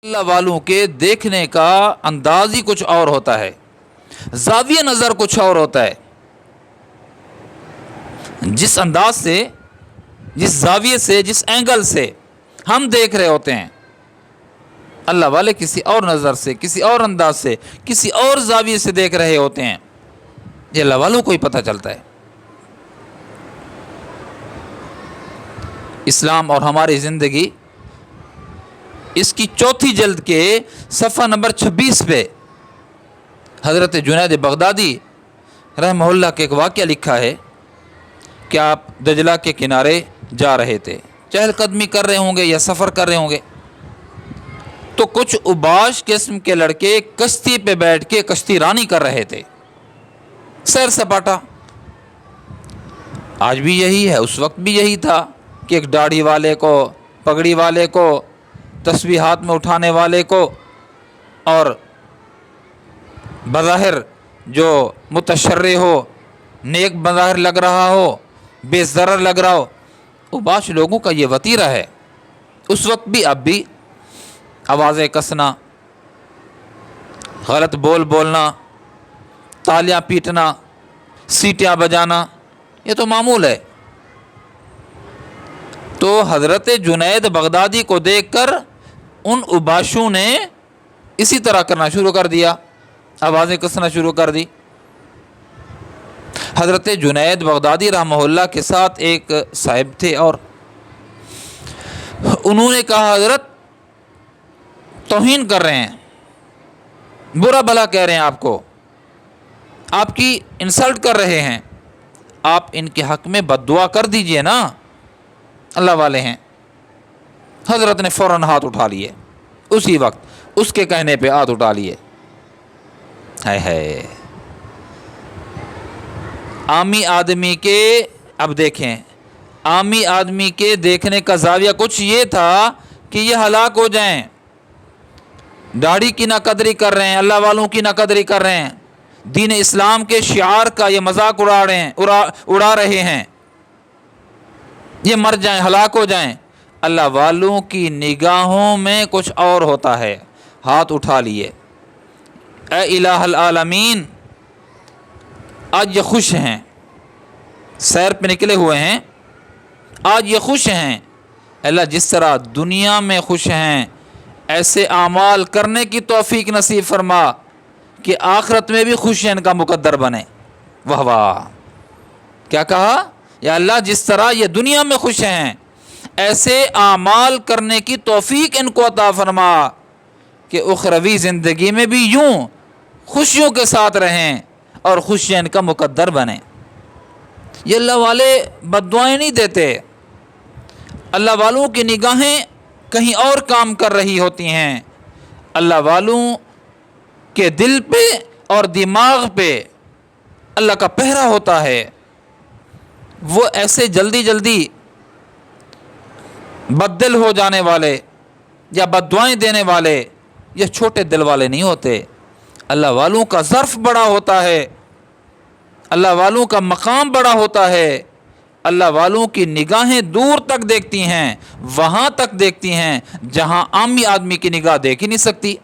اللہ والوں کے دیکھنے کا انداز ہی کچھ اور ہوتا ہے، زاویہ نظر کچھ اور ہوتا ہے۔ جس انداز سے، جس زاویے سے، جس اینگل سے ہم دیکھ رہے ہوتے ہیں، اللہ والے کسی اور نظر سے، کسی اور انداز سے، کسی اور زاویے سے دیکھ رہے ہوتے ہیں۔ یہ اللہ والوں کو ہی پتہ چلتا ہے۔ اسلام اور ہماری زندگی، اس کی چوتھی جلد کے صفحہ نمبر 26 پہ حضرت جنید بغدادی رحمہ اللہ کے ایک واقعہ لکھا ہے کہ آپ دجلہ کے کنارے جا رہے تھے، چہل قدمی کر رہے ہوں گے یا سفر کر رہے ہوں گے، تو کچھ اوباش قسم کے لڑکے کشتی پہ بیٹھ کے کشتی رانی کر رہے تھے، سیر سپاٹا۔ آج بھی یہی ہے، اس وقت بھی یہی تھا کہ ایک داڑھی والے کو، پگڑی والے کو، تسبیح ہاتھ میں اٹھانے والے کو، اور بظاہر جو متشرع ہو، نیک بظاہر لگ رہا ہو، بے ضرر لگ رہا ہو، اوباش لوگوں کا یہ وتیرہ ہے، اس وقت بھی اب بھی۔ آوازیں کسنا، غلط بولنا، تالیاں پیٹنا، سیٹیاں بجانا، یہ تو معمول ہے۔ تو حضرت جنید بغدادی کو دیکھ کر ان اوباشوں نے اسی طرح کرنا شروع کر دیا، آوازیں کسنا شروع کر دی۔ حضرت جنید بغدادی رحمہ اللہ کے ساتھ ایک صاحب تھے، اور انہوں نے کہا حضرت توہین کر رہے ہیں، برا بھلا کہہ رہے ہیں آپ کو، آپ کی انسلٹ کر رہے ہیں، آپ ان کے حق میں بد دعا کر دیجئے نا، اللہ والے ہیں۔ حضرت نے فوراً ہاتھ اٹھا لیے، اسی وقت اس کے کہنے پہ ہاتھ اٹھا لیے۔ ہے عامی آدمی کے، اب دیکھیں، عامی آدمی کے دیکھنے کا زاویہ کچھ یہ تھا کہ یہ ہلاک ہو جائیں، داڑھی کی ناقدری کر رہے ہیں، اللہ والوں کی ناقدری کر رہے ہیں، دین اسلام کے شعار کا یہ مذاق اڑا رہے ہیں، یہ مر جائیں، ہلاک ہو جائیں۔ اللہ والوں کی نگاہوں میں کچھ اور ہوتا ہے۔ ہاتھ اٹھا لیے، اے الہ العالمین، آج یہ خوش ہیں، سیر پہ نکلے ہوئے ہیں، آج یہ خوش ہیں، اللہ جس طرح دنیا میں خوش ہیں ایسے اعمال کرنے کی توفیق نصیب فرما کہ آخرت میں بھی خوشی ان کا مقدر بنے۔ واہ واہ، کیا کہا؟ یا اللہ جس طرح یہ دنیا میں خوش ہیں ایسے اعمال کرنے کی توفیق ان کو عطا فرما کہ اخروی زندگی میں بھی یوں خوشیوں کے ساتھ رہیں اور خوشیاں ان کا مقدر بنیں۔ یہ اللہ والے بد دعائیں نہیں دیتے، اللہ والوں کی نگاہیں کہیں اور کام کر رہی ہوتی ہیں۔ اللہ والوں کے دل پہ اور دماغ پہ اللہ کا پہرا ہوتا ہے، وہ ایسے جلدی جلدی بددل ہو جانے والے یا بد دعائیں دینے والے یا چھوٹے دل والے نہیں ہوتے۔ اللہ والوں کا ظرف بڑا ہوتا ہے، اللہ والوں کا مقام بڑا ہوتا ہے، اللہ والوں کی نگاہیں دور تک دیکھتی ہیں، وہاں تک دیکھتی ہیں جہاں عامی آدمی کی نگاہ دیکھ ہی نہیں سکتی۔